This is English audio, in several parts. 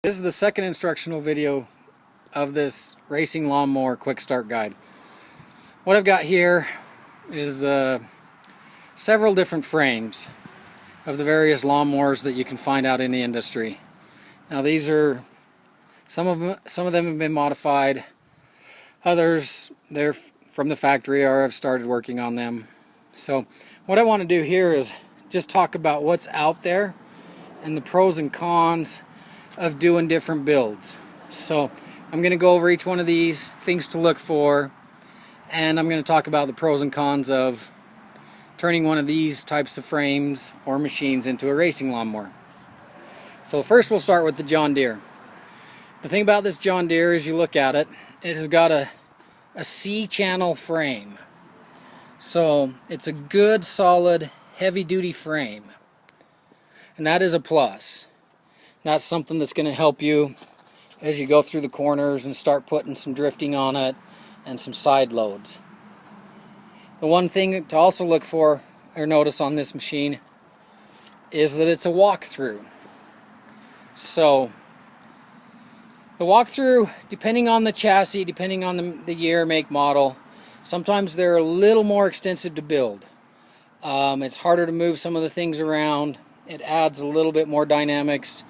This is the second instructional video of this racing lawnmower quick start guide. What I've got here is several different frames of the various lawnmowers that you can find out in the industry. Now these are some of them have been modified. Others, they're from the factory or I've started working on them. So what I want to do here is just talk about what's out there and the pros and cons of doing different builds. So I'm going to go over each one of these, things to look for, and I'm going to talk about the pros and cons of turning one of these types of frames or machines into a racing lawnmower. So first we'll start with the John Deere. The thing about this John Deere is you look at it, it has got a C-channel frame. So it's a good, solid, heavy-duty frame. And that is a plus. That's something that's going to help you as you go through the corners and start putting some drifting on it and some side loads. The one thing to also look for or notice on this machine is that it's a walkthrough. So the walkthrough, depending on the chassis, depending on the year, make, model, sometimes they're a little more extensive to build. It's harder to move some of the things around. It adds a little bit more dynamics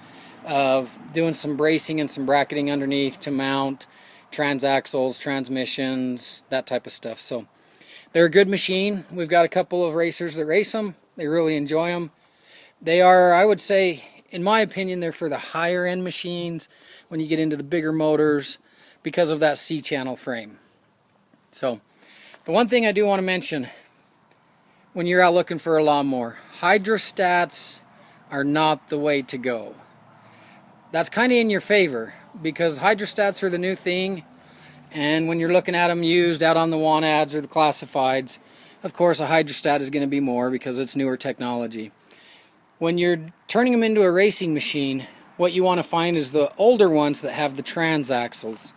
of doing some bracing and some bracketing underneath to mount transaxles, transmissions, that type of stuff. So they're a good machine. We've got a couple of racers that race them. They really enjoy them. They are, I would say, in my opinion, they're for the higher end machines when you get into the bigger motors because of that C-channel frame. So the one thing I do want to mention when you're out looking for a lawnmower, hydrostats are not the way to go. That's kind of in your favor because hydrostats are the new thing, and when you're looking at them used out on the want ads or the classifieds, of course a hydrostat is going to be more because it's newer technology. When you're turning them into a racing machine, what you want to find is the older ones that have the transaxles.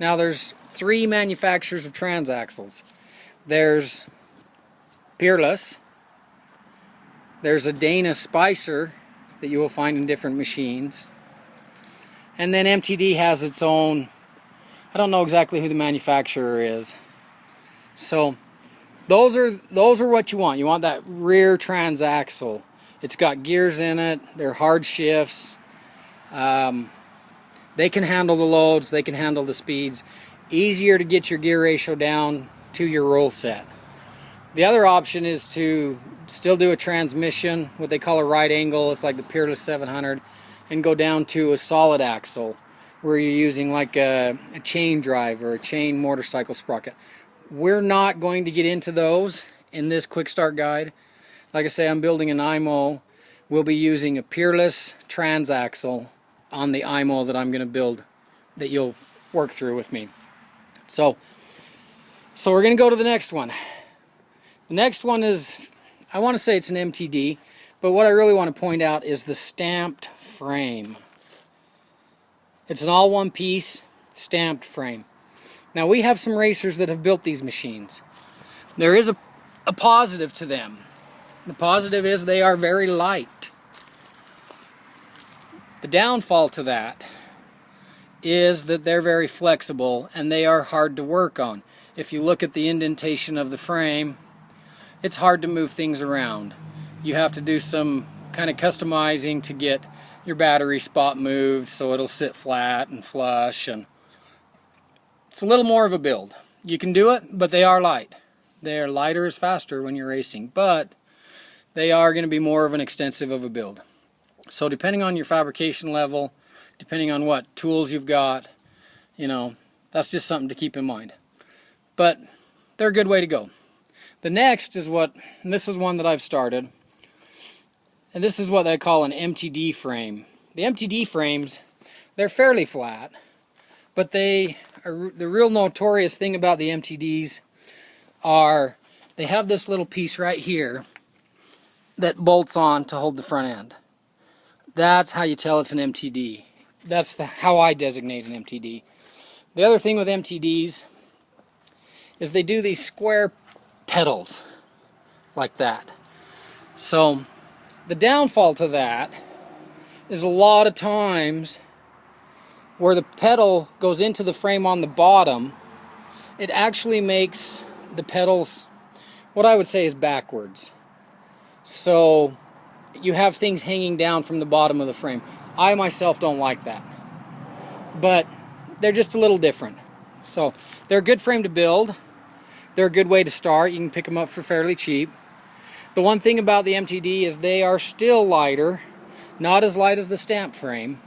Now there's three manufacturers of transaxles. There's Peerless, there's a Dana Spicer that you will find in different machines, and then MTD has its own. I don't know exactly who the manufacturer is. So those are what you want. You want that rear transaxle. It's got gears in it. They're hard shifts. They can handle the loads. They can handle the speeds. Easier to get your gear ratio down to your roll set. The other option is to still do a transmission, what they call a right angle. It's like the Peerless 700, and go down to a solid axle where you're using like a chain drive or a chain motorcycle sprocket. We're not going to get into those in this quick start guide. Like I say, I'm building an IMO. We'll be using a Peerless transaxle on the IMO that I'm going to build that you'll work through with me. So we're going to go to the next one. The next one is, I want to say it's an MTD, but what I really want to point out is the stamped frame. It's an all one piece stamped frame. Now we have some racers that have built these machines. There is a positive to them. The positive is they are very light. The downfall to that is that they're very flexible and they are hard to work on. If you look at the indentation of the frame, it's hard to move things around. You have to do some kind of customizing to get your battery spot moved so it'll sit flat and flush, and it's a little more of a build. You can do it, but they are light. They're lighter is faster when you're racing, but they are going to be more of an extensive of a build. So depending on your fabrication level, depending on what tools you've got, you know, that's just something to keep in mind. But they're a good way to go. The next is and this is one that I've started, and this is what they call an MTD frame. The MTD frames, they're fairly flat, but the real notorious thing about the MTDs are they have this little piece right here that bolts on to hold the front end. That's how you tell it's an MTD. That's how I designate an MTD. The other thing with MTDs is they do these square pedals like that. So the downfall to that is a lot of times where the pedal goes into the frame on the bottom, it actually makes the pedals, what I would say, is backwards. So you have things hanging down from the bottom of the frame. I myself don't like that, but they're just a little different. So they're a good frame to build. They're a good way to start. You can pick them up for fairly cheap. The one thing about the MTD is they are still lighter, not as light as the stamp frame.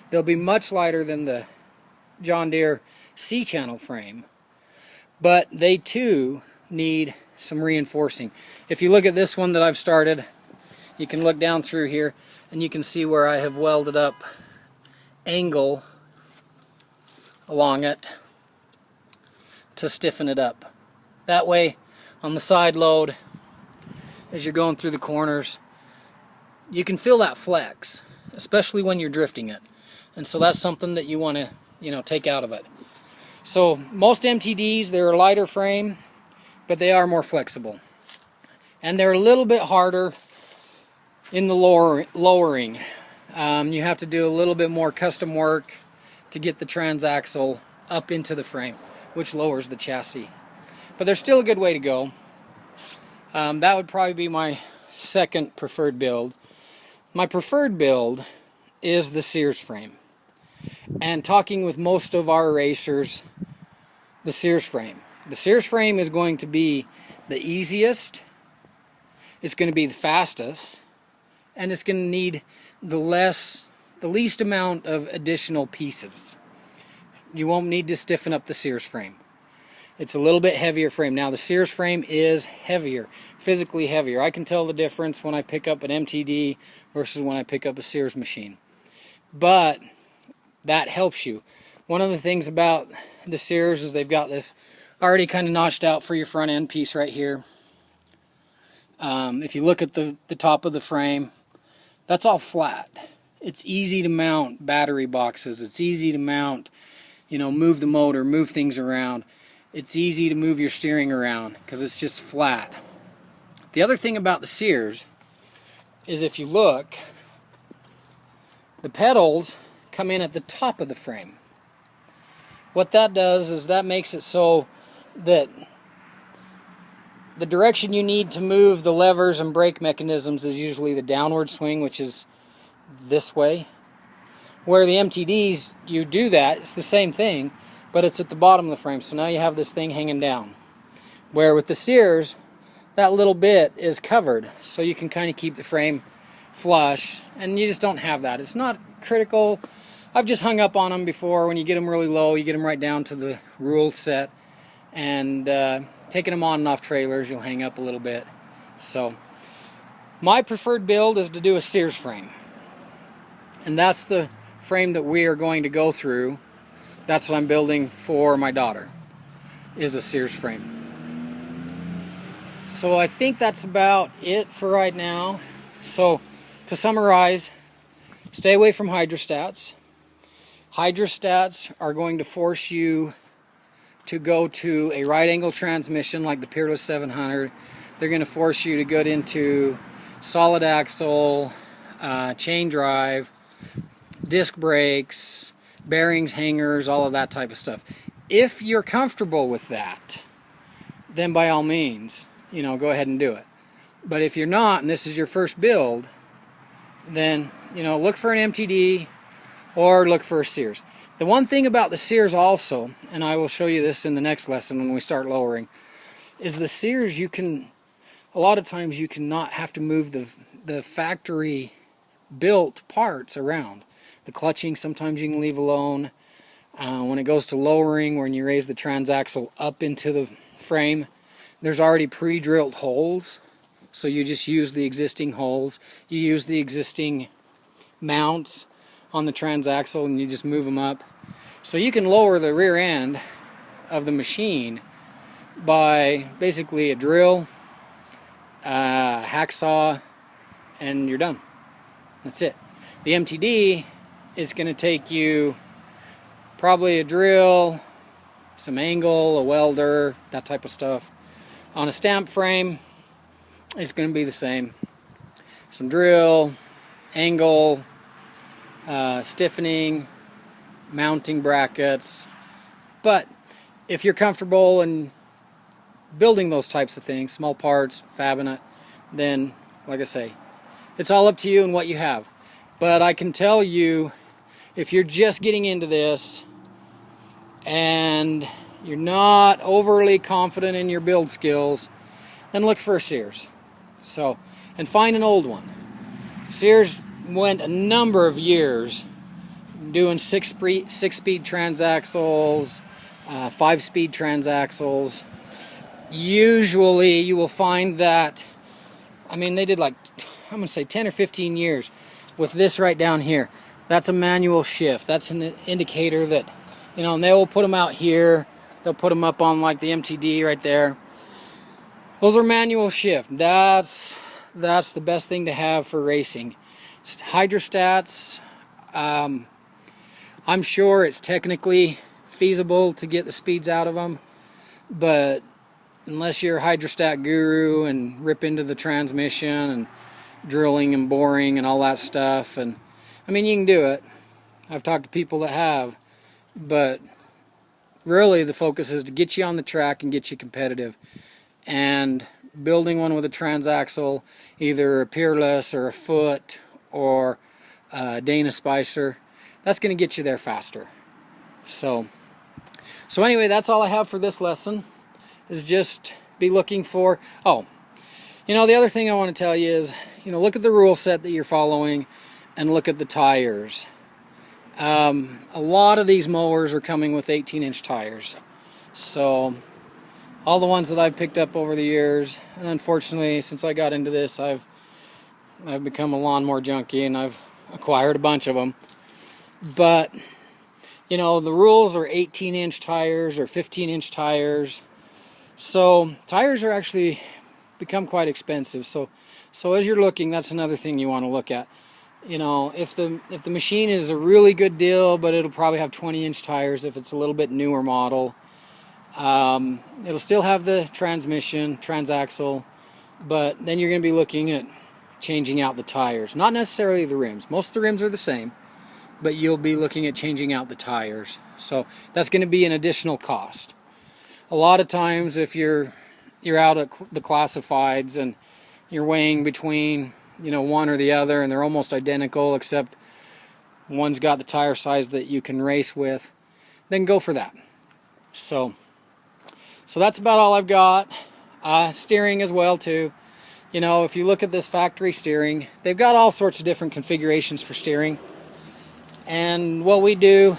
They'll be much lighter than the John Deere C-channel frame, but they too need some reinforcing. If you look at this one that I've started, you can look down through here and you can see where I have welded up angle along it to stiffen it up. That way, on the side load, as you're going through the corners, you can feel that flex, especially when you're drifting it. And so that's something that you want to, take out of it. So most MTDs, they're a lighter frame, but they are more flexible. And they're a little bit harder in the lowering. You have to do a little bit more custom work to get the transaxle up into the frame, which lowers the chassis. But they're still a good way to go. That would probably be my second preferred build. My preferred build is the Sears frame. And talking with most of our racers, the Sears frame. The Sears frame is going to be the easiest, it's going to be the fastest, and it's going to need the least amount of additional pieces. You won't need to stiffen up the Sears frame. It's a little bit heavier frame. Now the Sears frame is heavier, physically heavier. I can tell the difference when I pick up an MTD versus when I pick up a Sears machine. But that helps you. One of the things about the Sears is they've got this already kind of notched out for your front end piece right here. If you look at the top of the frame, that's all flat. It's easy to mount battery boxes. It's easy to mount, move the motor, move things around. It's easy to move your steering around because it's just flat. The other thing about the Sears is if you look, the pedals come in at the top of the frame. What that does is that makes it so that the direction you need to move the levers and brake mechanisms is usually the downward swing, which is this way. Where the MTDs, you do that, it's the same thing, but it's at the bottom of the frame, so now you have this thing hanging down. Where with the Sears, that little bit is covered, so you can kind of keep the frame flush, and you just don't have that. It's not critical. I've just hung up on them before. When you get them really low, you get them right down to the rule set, and taking them on and off trailers, you'll hang up a little bit. So my preferred build is to do a Sears frame, and that's the frame that we are going to go through. That's what I'm building for my daughter, is a Sears frame. So I think that's about it for right now. So to summarize, stay away from hydrostats. Hydrostats are going to force you to go to a right angle transmission like the Peerless 700. They're going to force you to go into solid axle, chain drive, disc brakes, bearings, hangers, all of that type of stuff. If you're comfortable with that, then by all means, go ahead and do it. But if you're not, and this is your first build, then, look for an MTD or look for a Sears. The one thing about the Sears also, and I will show you this in the next lesson when we start lowering, is the Sears, a lot of times you cannot have to move the factory built parts around. The clutching sometimes you can leave alone. When it goes to lowering, when you raise the transaxle up into the frame, there's already pre-drilled holes. So you just use the existing holes. You use the existing mounts on the transaxle and you just move them up. So you can lower the rear end of the machine by basically a drill, hacksaw, and you're done. That's it. The MTD is going to take you probably a drill, some angle, a welder, that type of stuff. On a stamp frame, it's going to be the same. Some drill, angle, stiffening, mounting brackets. But if you're comfortable in building those types of things, small parts, fabbing it, then, like I say, it's all up to you and what you have. But I can tell you, if you're just getting into this and you're not overly confident in your build skills, then look for a Sears. So, and find an old one. Sears went a number of years doing six-speed transaxles, 5-speed transaxles. Usually you will find that, I mean, they did like, I'm going to say 10 or 15 years with this right down here. That's a manual shift. That's an indicator that, you know, and they will put them out here. They'll put them up on like the MTD right there. Those are manual shift. That's the best thing to have for racing. Hydrostats, I'm sure it's technically feasible to get the speeds out of them, but unless you're a hydrostat guru and rip into the transmission and drilling and boring and all that stuff, and I mean, you can do it. I've talked to people that have, but really the focus is to get you on the track and get you competitive. And building one with a transaxle, either a Peerless or a Foot or a Dana Spicer, that's going to get you there faster. So anyway, that's all I have for this lesson, is just be looking for, oh, you know, the other thing I want to tell you is, you know, look at the rule set that you're following and look at the tires. A lot of these mowers are coming with 18-inch tires. So all the ones that I've picked up over the years, and unfortunately since I got into this, I've become a lawnmower junkie and I've acquired a bunch of them. But you know, the rules are 18-inch tires or 15-inch tires. So tires are actually become quite expensive. So as you're looking, that's another thing you want to look at. You know, if the machine is a really good deal, but it'll probably have 20-inch tires if it's a little bit newer model. It'll still have the transmission, transaxle, but then you're going to be looking at changing out the tires. Not necessarily the rims. Most of the rims are the same, but you'll be looking at changing out the tires. So that's going to be an additional cost. A lot of times if you're out at the classifieds and you're weighing between, you know, one or the other and they're almost identical except one's got the tire size that you can race with, then go for that. So that's about all I've got. Steering as well too. You know, if you look at this factory steering, they've got all sorts of different configurations for steering. And what we do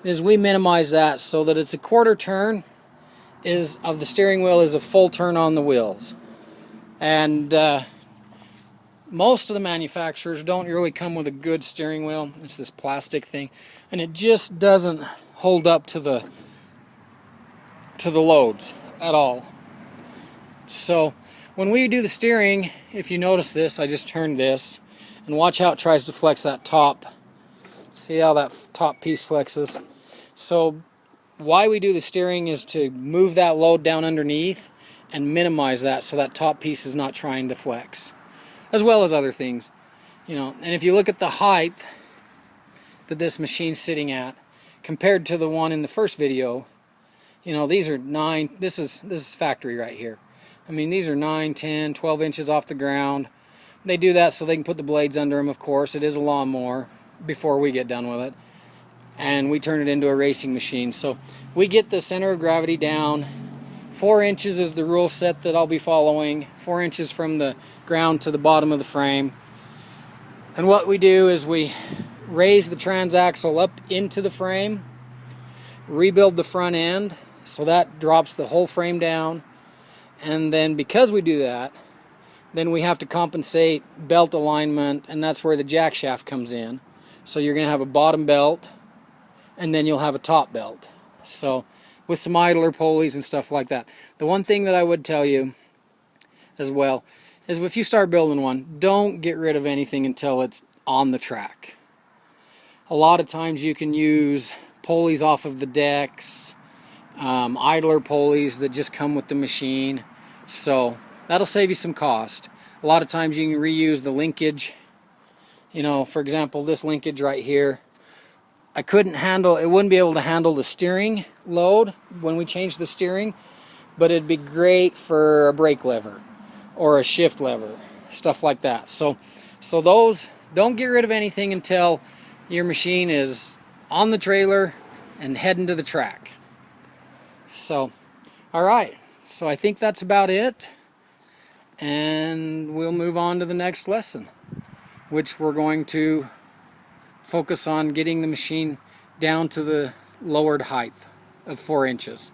is we minimize that so that it's a quarter turn of the steering wheel is a full turn on the wheels. And most of the manufacturers don't really come with a good steering wheel. It's this plastic thing, and it just doesn't hold up to the loads at all. So when we do the steering, if you notice this, I just turned this, and watch how it tries to flex that top. See how that top piece flexes? So why we do the steering is to move that load down underneath and minimize that so that top piece is not trying to flex, as well as other things. You know, and if you look at the height that this machine's sitting at compared to the one in the first video, you know, these are 9, this is factory right here. I mean, these are 9, 10, 12 inches off the ground. They do that so they can put the blades under them, of course. It is a lawnmower before we get done with it. And we turn it into a racing machine. So we get the center of gravity down. 4 inches is the rule set that I'll be following. 4 inches from the ground to the bottom of the frame. And what we do is we raise the transaxle up into the frame, rebuild the front end, so that drops the whole frame down. And then because we do that, then we have to compensate belt alignment, and that's where the jack shaft comes in. So you're going to have a bottom belt, and then you'll have a top belt. So with some idler pulleys and stuff like that. The one thing that I would tell you as well is if you start building one, don't get rid of anything until it's on the track. A lot of times you can use pulleys off of the decks, idler pulleys that just come with the machine, so that'll save you some cost. A lot of times you can reuse the linkage. You know, for example, this linkage right here, I couldn't handle, it wouldn't be able to handle the steering load when we changed the steering, but it'd be great for a brake lever or a shift lever, stuff like that. So those, don't get rid of anything until your machine is on the trailer and heading to the track. So, all right, so I think that's about it, and we'll move on to the next lesson, which we're going to focus on getting the machine down to the lowered height of 4 inches.